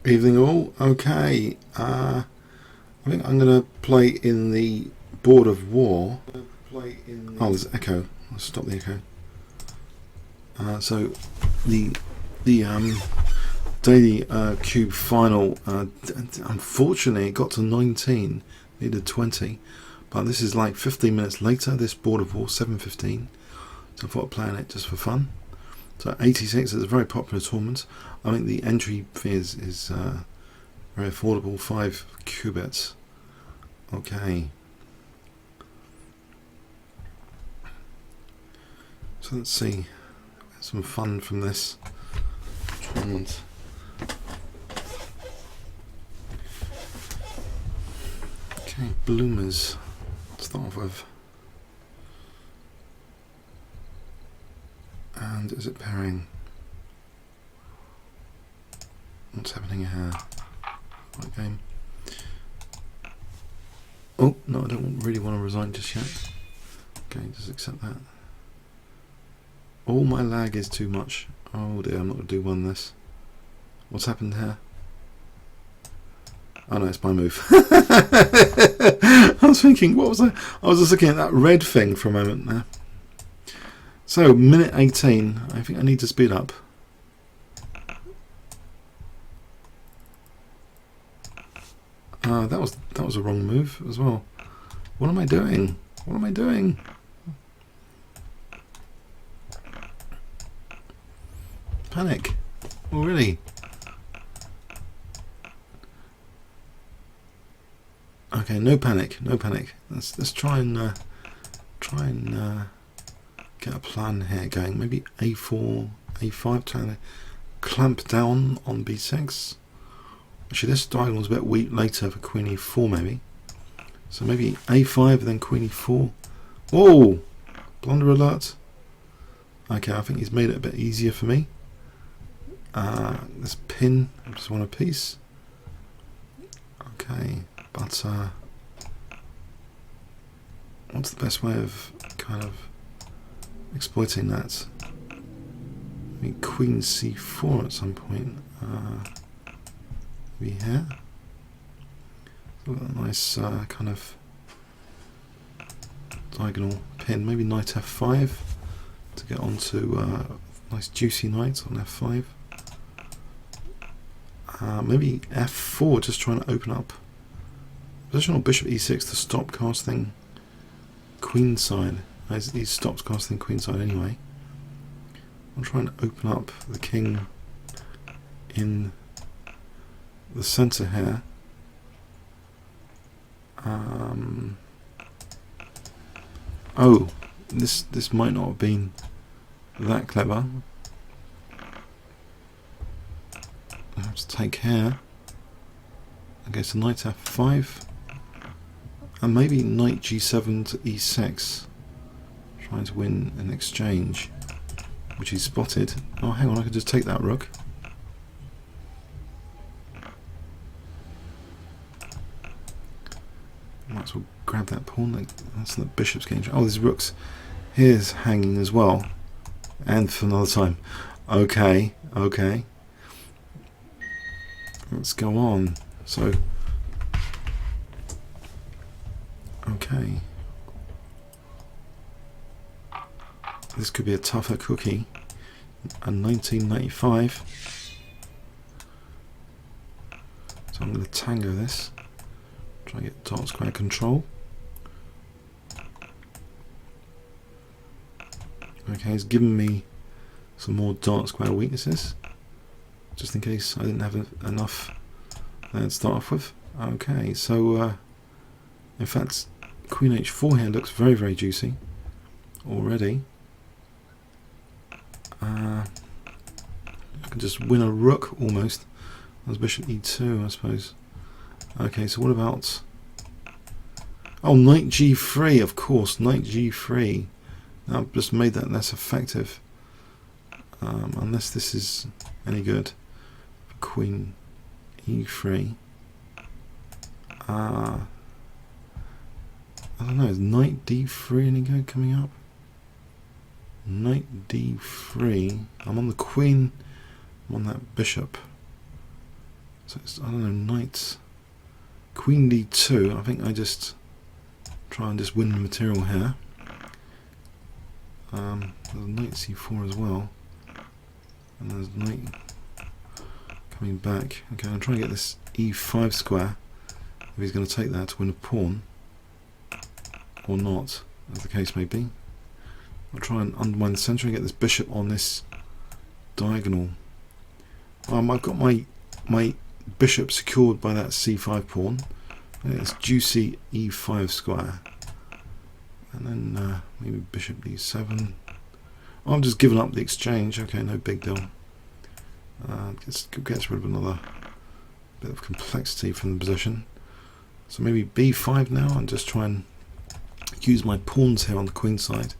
Evening all. Okay, I think I'm going to play in the Board of War. Oh, there's echo. I'll stop the echo. So the daily cube final. Unfortunately, it got to 19. Needed 20, but this is like 15 minutes later. This Board of War 7:15. So I thought I'd play on it just for fun. So 86 is a very popular tournament. I think the entry fee is very affordable, 5 qubits. Okay. So let's see. Some fun from this tournament. Okay, bloomers. Let's start off with. And is it pairing? What's happening here? What game? Oh, no, I don't really want to resign just yet. Okay, just accept that. All my lag is too much. Oh dear, I'm not going to do one this. What's happened here? Oh no, it's my move. I was thinking, what was I? I was just looking at that red thing for a moment there. So, minute 18. I think I need to speed up. That was a wrong move as well. What am I doing? What am I doing? Panic. Oh, really? Okay, no panic. No panic. Let's try and get a plan here going. Maybe A4, A5, trying to clamp down on B6. Actually, this diagonal is a bit weak later for Queen E4, maybe. So maybe A5, then Queen E4. Whoa! Blunder alert. Okay, I think he's made it a bit easier for me. This pin, I just want a piece. Okay, but what's the best way of kind of exploiting that? Maybe Queen C4 at some point. Maybe here. So a nice kind of diagonal pin. Maybe Knight F5 to get onto a nice juicy knight on F5. Maybe F4, just trying to open up position on Bishop E6 to stop casting queenside. He stops casting queenside anyway. I'm trying to open up the king in the center here. Oh, this might not have been that clever. I have to take here. Okay, so Knight F5 and maybe Knight G7 to E6, trying to win an exchange, which he's spotted. Oh, hang on, I could just take that rook. Might as well grab that pawn. That's the bishop's getting. Oh, there's rooks. Here's hanging as well, and for another time. Okay, okay. Let's go on. So, okay. This could be a tougher cookie. And 1995. So I'm going to tango this. Try and get dark square control. Okay, it's given me some more dark square weaknesses, just in case I didn't have enough there to start off with. Okay, so in fact, Queen H4 here looks very, very juicy already. I can just win a rook almost. That's Bishop E2, I suppose. Okay, so what about... Oh, Knight G3, of course, Knight G3. Now I've just made that less effective. Unless this is any good. Queen E3. I don't know, is Knight D3 any good coming up? Knight D3. I'm on the queen. I'm on that bishop. So it's, I don't know, knight, queen d2. I think I just try and just win the material here. There's knight c4 as well, and there's knight coming back. Okay, I'm trying to get this e5 square. If he's going to take that to win a pawn, or not, as the case may be. I'll try and undermine the centre and get this bishop on this diagonal. I've got my bishop secured by that c5 pawn. And it's juicy e5 square. And then maybe bishop d7. Oh, I'm just giving up the exchange. Okay, no big deal. Gets rid of another bit of complexity from the position. So maybe b5 now, and just try and use my pawns here on the queen side.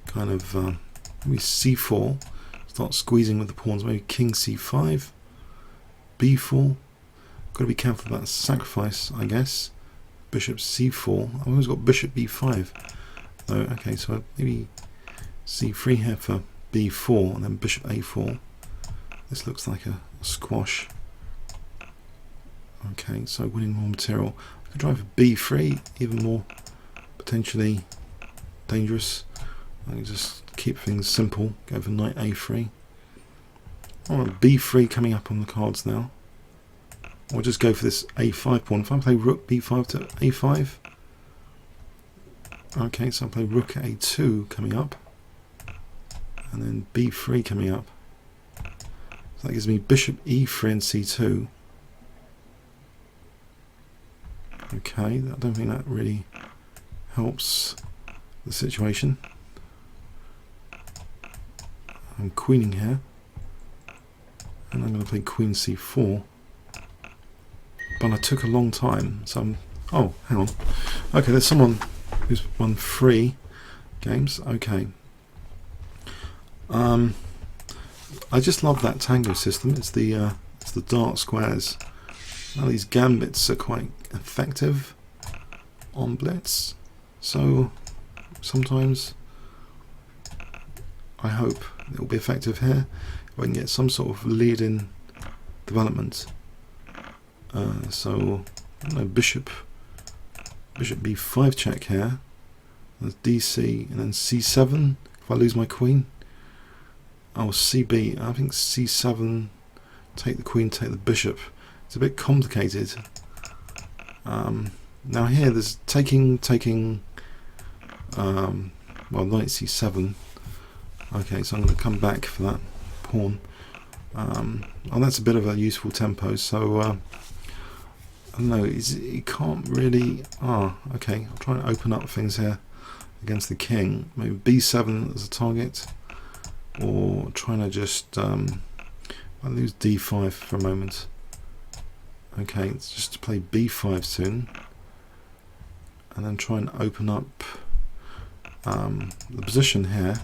Kind of maybe c4. Start squeezing with the pawns. Maybe king c5, b4. Got to be careful about sacrifice, I guess. Bishop c4. I've always got bishop b5. So, okay, so maybe c3 here for b4, and then bishop a4. This looks like a squash. Okay, so winning more material. I could try for b3, even more potentially dangerous. I can just keep things simple. Go for knight a3. Alright, b3 coming up on the cards now. Or just go for this a5 pawn. If I play rook b5 to a5. Okay, so I play rook a2 coming up. And then b3 coming up. So that gives me bishop e3 and c2. Okay, I don't think that really helps the situation. I'm queening here. And I'm going to play queen c4. But I took a long time, so I'm... Oh, hang on. Okay, there's someone who's won 3 games. Okay. I just love that tango system. It's the dark squares. Now these gambits are quite effective on blitz. So sometimes I hope it will be effective here. If I can get some sort of lead in development. So I don't know, bishop b5 check here. There's dc and then c7 if I lose my queen. Oh, cb. I think c7, take the queen, take the bishop. It's a bit complicated. Now here there's taking well, knight c7. Okay, so I'm going to come back for that pawn. Oh, that's a bit of a useful tempo. So I don't know. He can't really. Oh, okay. I'll try and open up things here against the king. Maybe b7 as a target, or trying to just. I'll lose d5 for a moment. Okay, it's just to play b5 soon, and then try and open up the position here.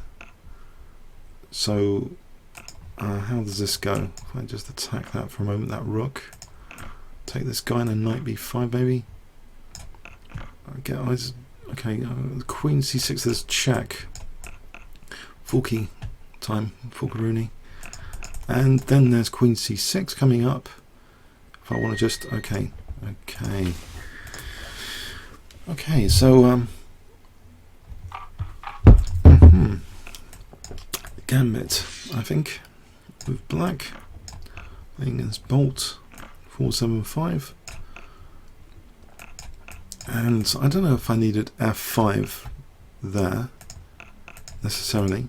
So how does this go? If I just attack that for a moment, that rook, take this guy and then knight b5 maybe. Okay, queen c6, there's check. Forky time, Forkaroonie. And then there's queen c6 coming up. If I want to just, okay, so gambit, I think, with black, playing against bolt, 475, and I don't know if I needed f5 there necessarily.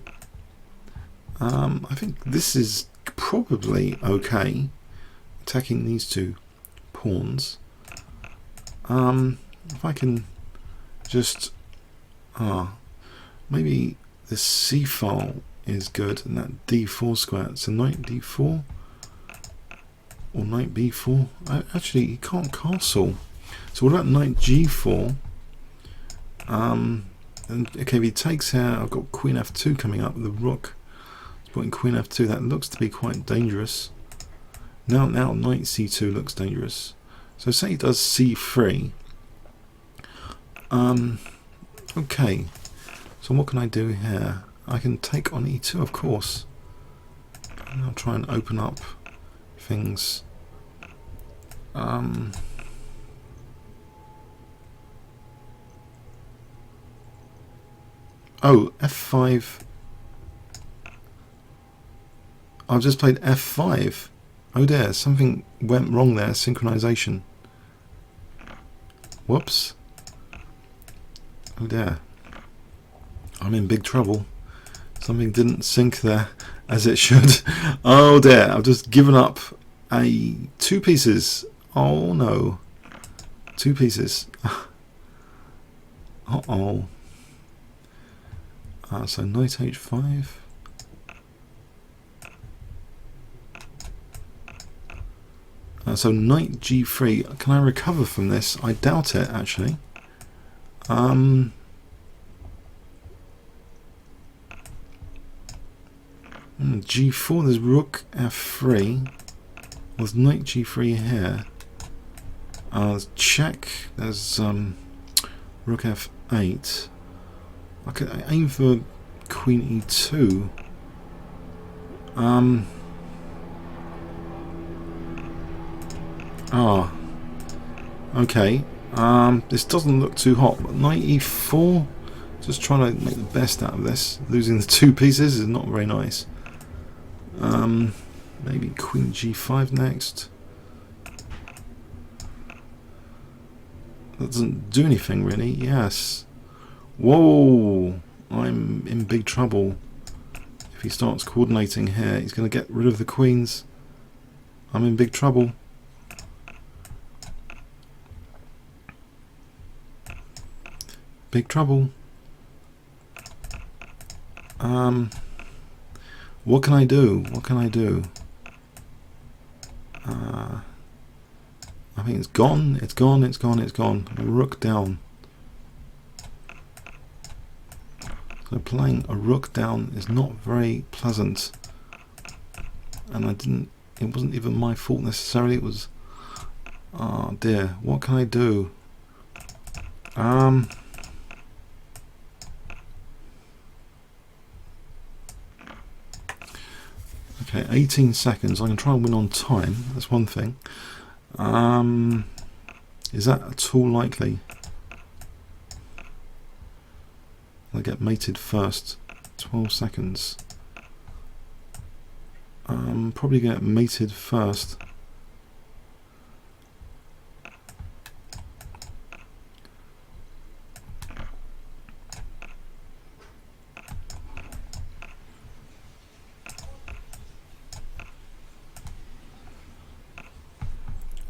I think this is probably okay, attacking these two pawns. If I can just maybe this c file is good, and that d4 square. So knight d4 or knight b4. Actually, you can't castle. So what about knight g4? And okay, if he takes here, I've got queen f2 coming up with the rook. Putting queen f2, that looks to be quite dangerous. Now knight c2 looks dangerous. So say he does c3. Okay. So what can I do here? I can take on e2, of course. And I'll try and open up things Oh, F5. I've just played F5. Oh dear, something went wrong there. Synchronization. Whoops. Oh dear. I'm in big trouble. Something didn't sync there as it should. Oh dear, I've just given up two pieces. Oh no. 2 pieces. Uh-oh. So knight h5. So knight g3. Can I recover from this? I doubt it, actually. G4, there's rook f3. There's knight g3 here. There's check. There's rook f8. I could aim for queen e2. Okay. This doesn't look too hot, but knight e4. Just trying to make the best out of this. Losing the 2 pieces is not very nice. Maybe queen g5 next. That doesn't do anything really. Yes. Whoa! I'm in big trouble. If he starts coordinating here, he's going to get rid of the queens. I'm in big trouble. Big trouble. What can I do? What can I do? I think it's gone. It's gone. It's gone. It's gone. Rook down. So playing a rook down is not very pleasant. And it wasn't even my fault necessarily. It was. Oh dear. What can I do? Okay, 18 seconds. I can try and win on time. That's one thing. Is that at all likely? I get mated first. 12 seconds. Probably get mated first.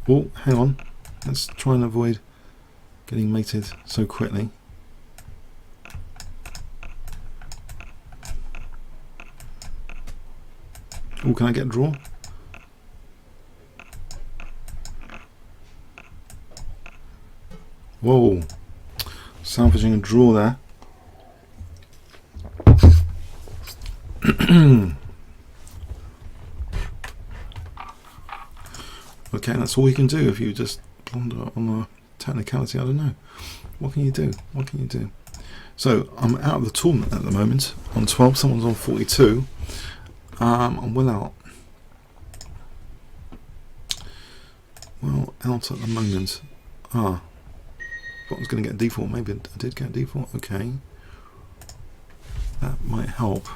Oh, hang on. Let's try and avoid getting mated so quickly. Oh, can I get a draw? Whoa. Salvaging a draw there. Okay, that's all you can do if you just blunder on a technicality. I don't know. What can you do? What can you do? So I'm out of the tournament at the moment on 12. Someone's on 42. I'm well out. Well out at the moment. I thought I was going to get a default. Maybe I did get a default. Okay, that might help.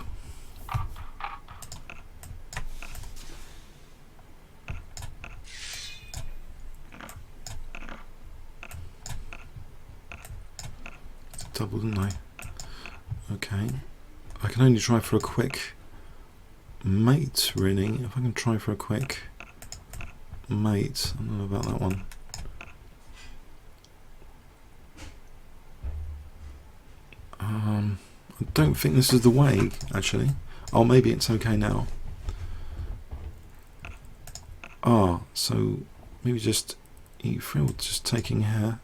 Double, didn't I? Okay. I can only try for a quick mate, really. If I can try for a quick mate. I don't know about that one. I don't think this is the way, actually. Oh, maybe it's okay now. So maybe just e3, just taking here.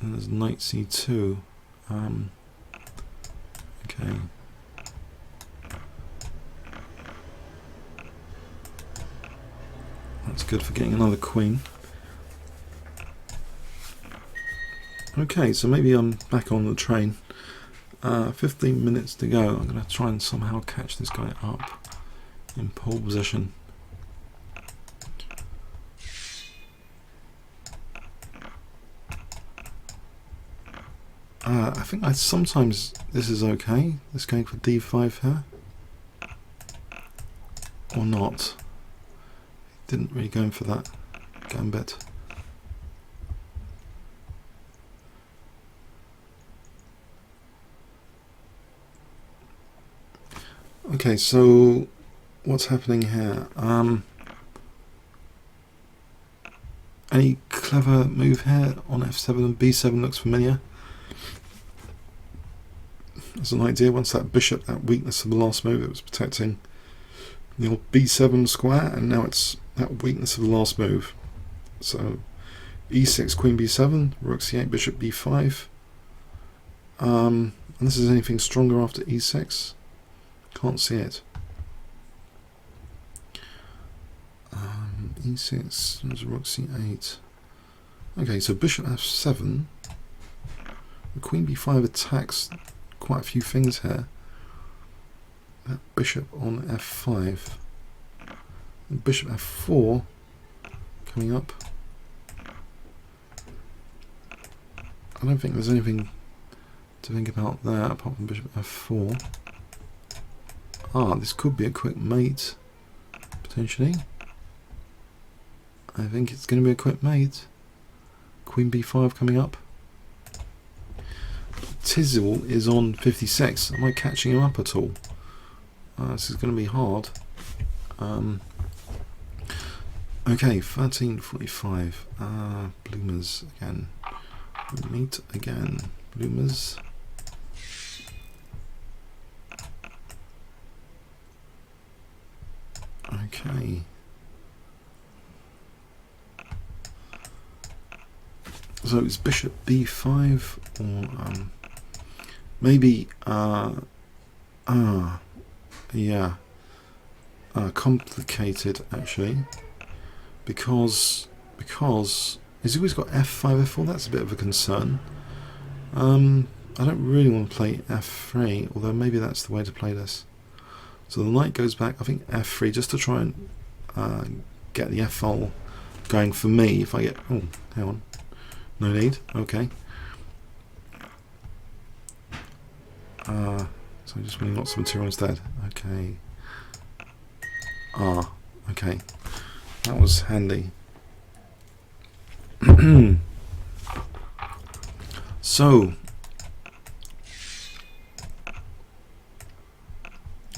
And there's knight c2. Okay. That's good for getting another queen. Okay, so maybe I'm back on the train. 15 minutes to go. I'm going to try and somehow catch this guy up in pole position. I think sometimes this is okay. Let's go for d5 here. Or not. Didn't really go in for that gambit. Okay, so what's happening here? Any clever move here on f7 and b7 looks familiar. As an idea, once that bishop, that weakness of the last move, it was protecting the old b7 square, and now it's that weakness of the last move. So e6, queen b7, rook c8, bishop b5. And this is anything stronger after e6? Can't see it. E6, there's rook c8. Okay, so bishop f7. The queen b5 attacks quite a few things here. That bishop on f5. And bishop f4 coming up. I don't think there's anything to think about there apart from bishop f4. This could be a quick mate, potentially. I think it's going to be a quick mate. Queen b5 coming up. Tizzle is on 56. Am I catching him up at all? This is going to be hard. Okay, 13:45. Bloomers again. We meet again. Bloomers. Okay. So it's bishop b5 or maybe yeah, complicated actually, because he's always got f5, f4. That's a bit of a concern. I don't really want to play f3, although maybe that's the way to play this. So the knight goes back, I think f3, just to try and get the f-file going for me. If I get, oh, hang on, no need, okay. So I'm just winning lots of material instead. Okay. Okay. That was handy. So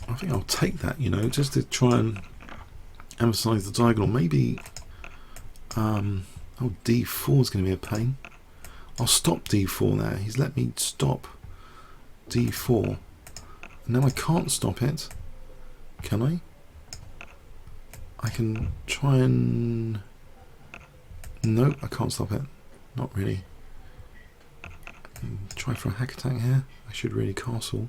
I think I'll take that, you know, just to try and emphasize the diagonal. Maybe oh, d4 is going to be a pain. I'll stop d4 now. He's let me stop d4. And now I can't stop it. Can I? I can try and... Nope, I can't stop it. Not really. I can try for a hack attack here. I should really castle.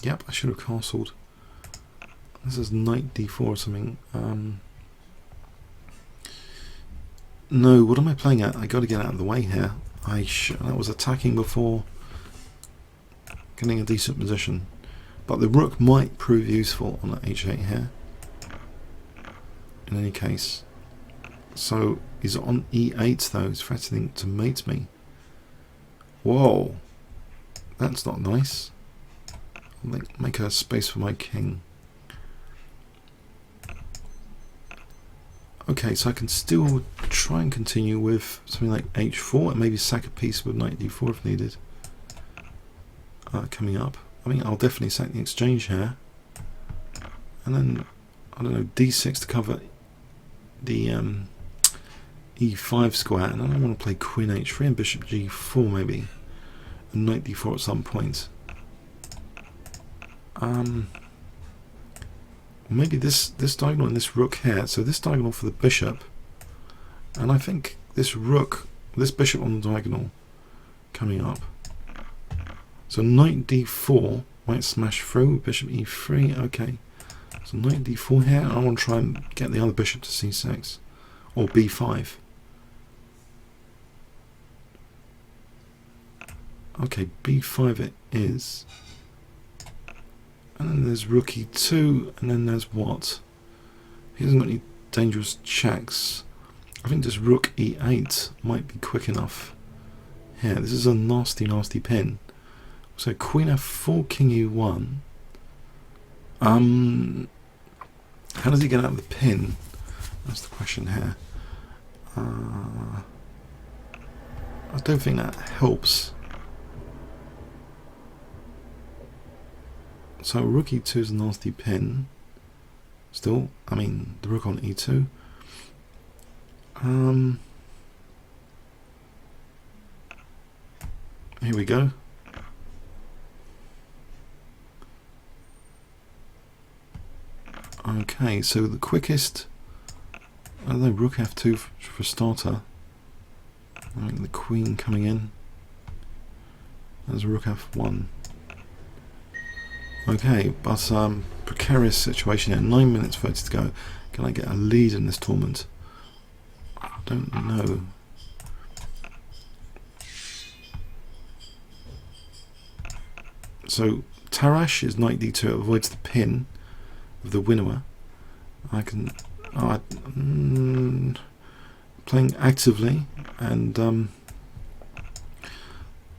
Yep, I should have castled. This is knight d4 or something. No, what am I playing at? I got to get out of the way here. That was attacking before getting a decent position. But the rook might prove useful on that h8 here. In any case. So he's on e8 though. He's threatening to mate me. Whoa. That's not nice. I'll make a space for my king. Okay, so I can still try and continue with something like h4 and maybe sack a piece with knight d4 if needed. Coming up. I mean, I'll definitely sack the exchange here. And then, I don't know, d6 to cover the e5 square. And then I want to play queen h3 and bishop g4 maybe. And knight d4 at some point. Maybe this diagonal and this rook here. So this diagonal for the bishop. And I think this rook, this bishop on the diagonal coming up. So knight d4 might smash through, bishop e3, okay. So knight d4 here, and I want to try and get the other bishop to c6. Or b5. Okay, b5 it is. And then there's rook e2, and then there's what? He hasn't got any dangerous checks. I think just rook e8 might be quick enough. Here, this is a nasty, nasty pin. So queen f4, king e1. How does he get out of the pin? That's the question here. I don't think that helps. So rook e2 is a nasty pin. Still, I mean, the rook on e2. Here we go. Okay, so the quickest, I don't know, rook f2 for starter. I think the queen coming in. There's rook f1. Okay, but precarious situation here. 9 minutes 30 to go. Can I get a lead in this tournament? I don't know. So Tarash is knight d2. It avoids the pin of the winnower. I can playing actively, and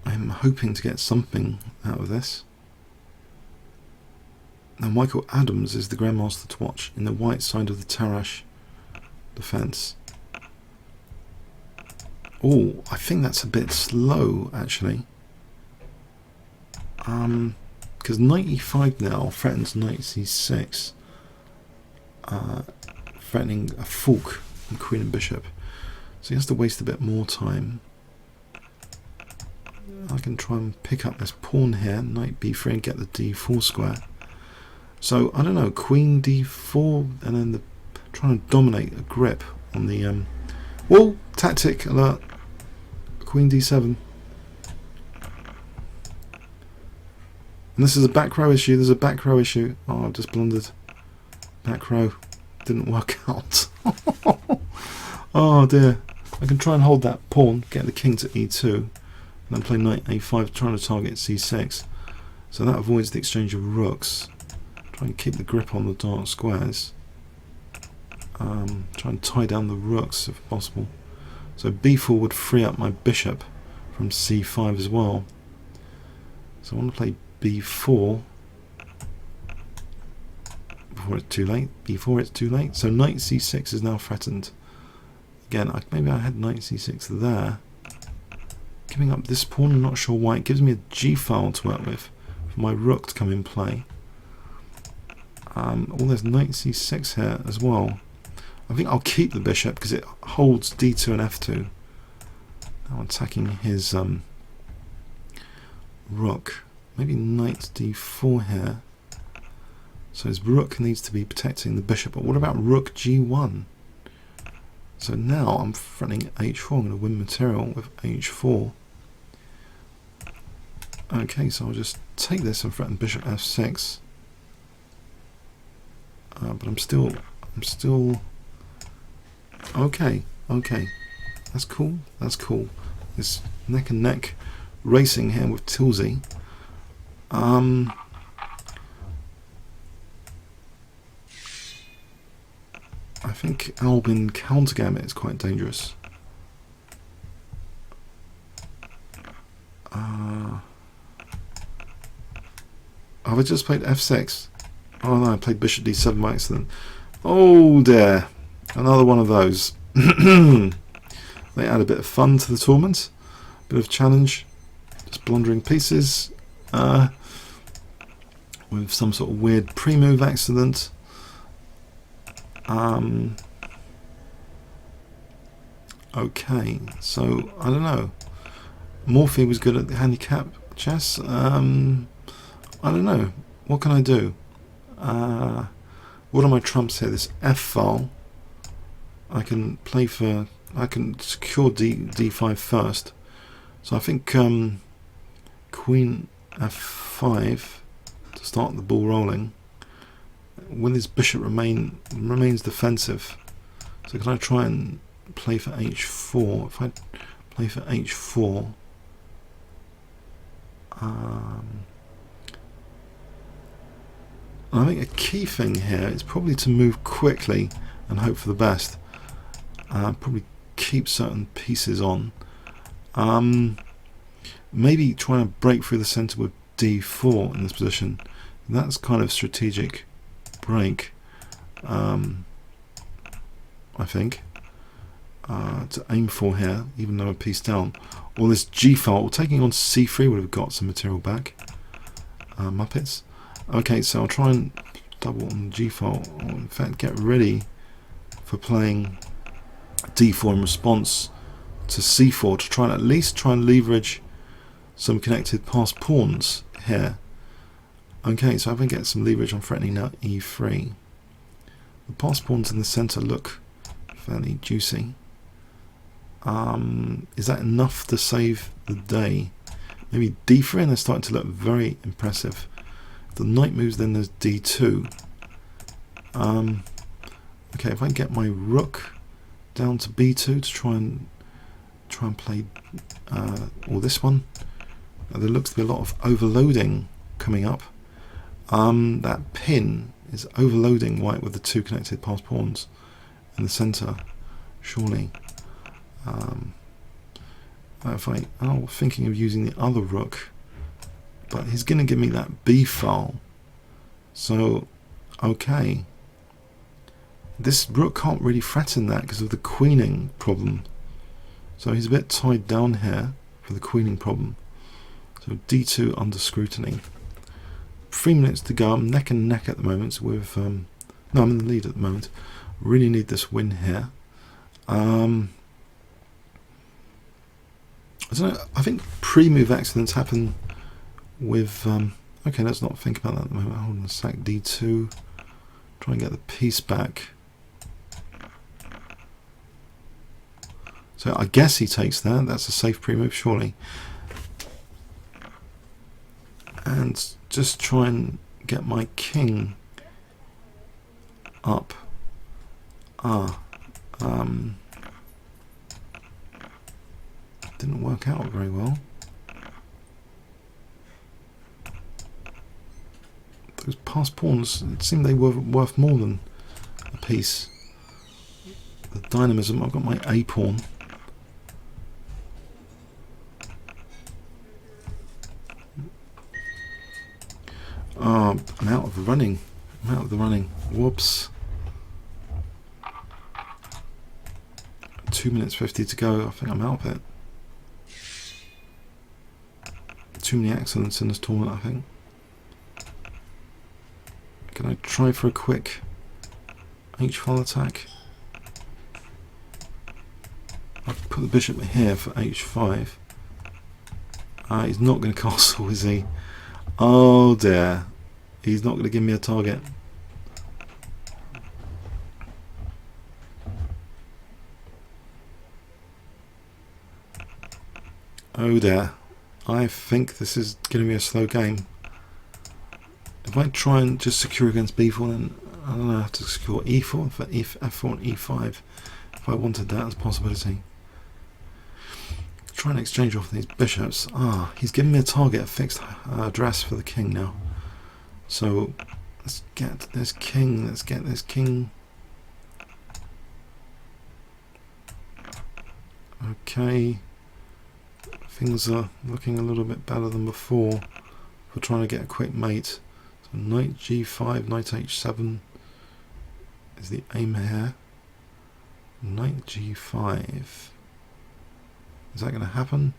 I'm hoping to get something out of this. Now Michael Adams is the grandmaster to watch in the white side of the Tarash defense. Oh, I think that's a bit slow actually. Because knight e5 now threatens knight c6, threatening a fork in queen and bishop. So he has to waste a bit more time. I can try and pick up this pawn here, knight b3, and get the d4 square. So I don't know, queen d4, and then trying to dominate a grip on the whoa, tactic alert, queen d7. And this is a back row issue. There's a back row issue. Oh, I've just blundered. Back row didn't work out. Oh dear. I can try and hold that pawn, get the king to e2, and then play knight a5, trying to target c6. So that avoids the exchange of rooks. Try and keep the grip on the dark squares. Try and tie down the rooks if possible. So b4 would free up my bishop from c5 as well. So I want to play b4 before it's too late. B4, it's too late. So knight c6 is now threatened. Again, maybe I had knight c6 there. Giving up this pawn, I'm not sure why. It gives me a g file to work with for my rook to come in play. There's knight c6 here as well. I think I'll keep the bishop because it holds d2 and f2. Now attacking his rook. Maybe knight d4 here. So his rook needs to be protecting the bishop. But what about rook g1? So now I'm threatening h4. I'm going to win material with h4. Okay, so I'll just take this and threaten bishop f6. But I'm still okay. That's cool. It's neck and neck racing here with Tilsey. I think Albin countergamut is quite dangerous. Have I just played f6? Oh no, I played bishop d7 by accident. Oh dear, another one of those. They add a bit of fun to the tournament, a bit of challenge, just blundering pieces with some sort of weird pre-move accident. Okay, so I don't know. Morphe was good at the handicap chess. I don't know. What can I do? What are my trumps here? This F file. I can play for. I can secure d5 first. So I think Queen f5 to start the ball rolling. When his bishop remains defensive. So can I try and play for h4? If I play for h4, I think a key thing here is probably to move quickly and hope for the best. Probably keep certain pieces on. Maybe try and break through the center with d4 in this position. That's kind of strategic break, I think, to aim for here, even though a piece down. Or this g file, taking on c3 would have got some material back. Muppets. Okay, so I'll try and double on the g file, or in fact get ready for playing d4 in response to c4 to try and at least try and leverage some connected passed pawns here. Okay, so if I get some leverage, I'm threatening now e3. The passed pawns in the center look fairly juicy. Is that enough to save the day? Maybe d3, and they're starting to look very impressive. If the knight moves, then there's d2. Okay, if I can get my rook down to b2 to try and play, or this one, there looks to be a lot of overloading coming up. That pin is overloading white with the two connected passed pawns in the center, surely. I'm thinking of using the other rook, but he's going to give me that b file. So, okay. This rook can't really threaten that because of the queening problem. So he's a bit tied down here for the queening problem. So d2 under scrutiny. 3 minutes to go. I'm neck and neck at the moment with... no, I'm in the lead at the moment. Really need this win here. I don't know. I think pre-move accidents happen with... okay, let's not think about that at the moment. Hold on a sec. d2. Try and get the piece back. So I guess he takes that. That's a safe pre-move, surely. And just try and get my king up. Didn't work out very well. Those passed pawns, it seemed they were worth more than a piece. The dynamism, I've got my a pawn. I'm out of the running. Whoops. 2 minutes 50 to go. I think I'm out of it. Too many accidents in this tournament, I think. Can I try for a quick h-file attack? I'll put the bishop here for h5. He's not going to castle, is he? Oh dear. He's not going to give me a target. Oh dear. I think this is going to be a slow game. If I try and just secure against b4, then I don't know, I have to secure e4 for f4 and e5 if I wanted that as a possibility. Try and exchange off these bishops. He's giving me a target, a fixed address for the king now. So let's get this king. Let's get this king. Okay. Things are looking a little bit better than before. We're trying to get a quick mate. So knight g5, knight h7 is the aim here. Knight g5. Is that going to happen?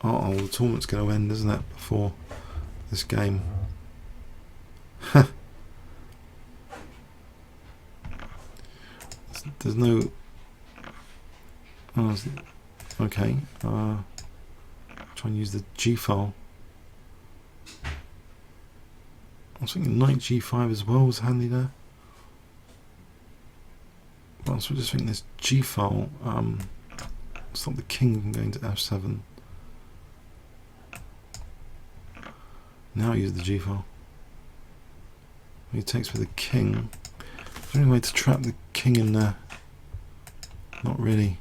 Oh, the tournament's going to end, isn't it, before this game? There's no... okay. Try and use the G file. I was thinking knight G5 as well was handy there. Well, so I just think this G file stop the king from going to F7. Now use the G file. He takes for the king. Is there any way to trap the king in there? Not really.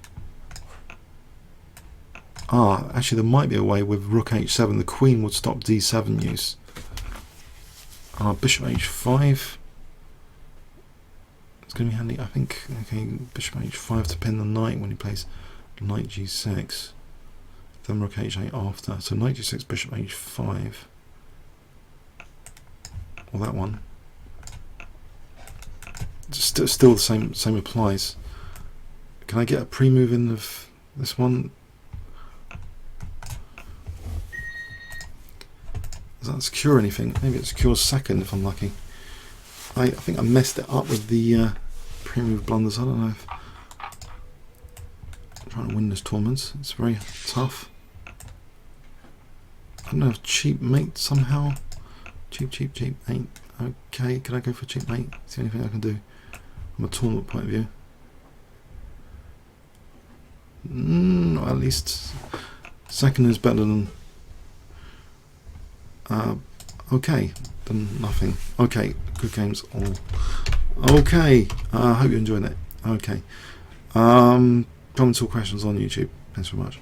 Actually there might be a way with rook h7. The queen would stop d7 use. Bishop h5. It's going to be handy, I think. Okay, bishop h5 to pin the knight when he plays knight g6. Then rook h8 after. So knight g6, bishop h5. Or that one. Still the same applies. Can I get a pre-move in of this one? Does that secure anything? Maybe it secures second if I'm lucky. I think I messed it up with the pre-move blunders. I don't know if I'm trying to win this tournament. It's very tough. I don't know if cheap mate somehow. Cheap ain't okay. Can I go for cheap mate? It's the only thing I can do from a tournament point of view. At least second is better than okay, than nothing. Okay, good games all. Okay, I hope you enjoyed it. Okay, comments or questions on YouTube. Thanks very much.